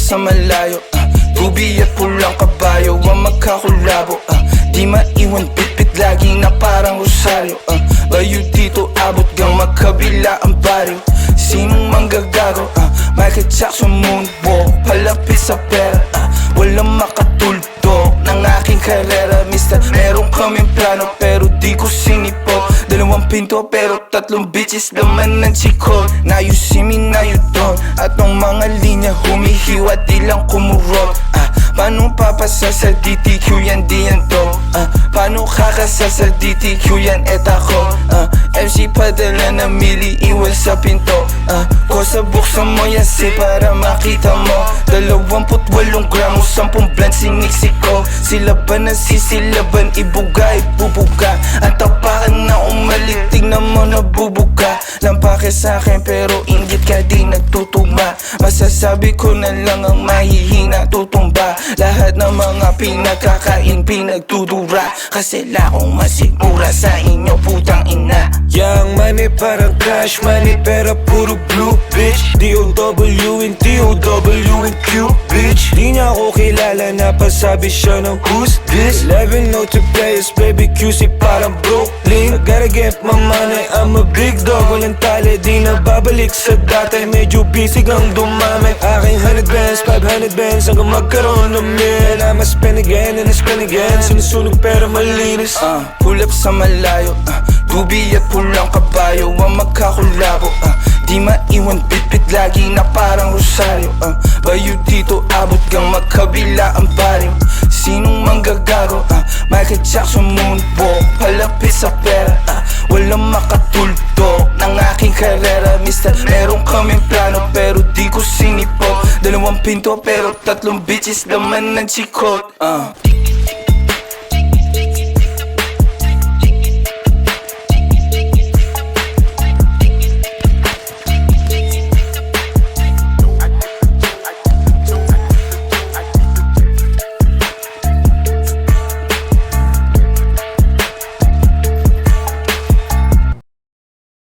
sa malayo, tubi at pulang kabayo ang magkakulabo. Di maiwan bitbit lagi na parang rosaryo. Layo dito abot gang magkabila ang baryo. Sinong manggagago? Michael Jackson moonwalk, palapit sa pera. Walang makatuldo ng aking karera. Mister, meron kaming plano pero di ko sinipot. 2 pinto pero 3 bitches laman ng chikot. Now you see me, now you don't. At ang mga linya humihiwa di lang kumurot. Paano papasa sa DTQ yan di yan to? Paano kakasa sa DTQ yan et ako? MC padala na mili iwan sa pinto. Kosa buksan mo yan si para makita mo. 28 gramo, 10 blunt siniksik ko. Sila ba nasisilaban, ibuga, ibubuga. Ang tapakan na umalit, tignan mo nabubuga. Lampake sa'kin pero inggit ka di nagtutugma. Masasabi ko na lang ang mahihina tutumba. Lahat ng mga pinagkakain pinagtudura. Kasi lakong masigmura sa inyo putang ina. Young money parang cash money pero puro blue bitch. D-O-W and D-O-W and Q bitch. Di niya ako kilala na pasabi siya ng who's this. 11 note players baby QC parang Brooklyn. I gotta get my money, I'm a big dog. Walang tali di na babalik sa dati. Medyo busy kang dumami. Aking 100 bands, 500 bands hanggang magkaroon ng mil. I'ma spend again and I spend again. Sinusunog pero malinis. Pull up sa malayo, tubi at pulang kabayo ang magkakulabo. Di maiwan bitbit lagi na parang rosaryo. Bayo dito abot gang magkabila ang baryo. Sinong manggagago? Michael Jackson moonwalk, palapit sa pera. Walang makatuldo ng aking karera. Mister, meron kaming plano pero di ko sinipot. 2 pinto pero 3 bitches laman ng chikot.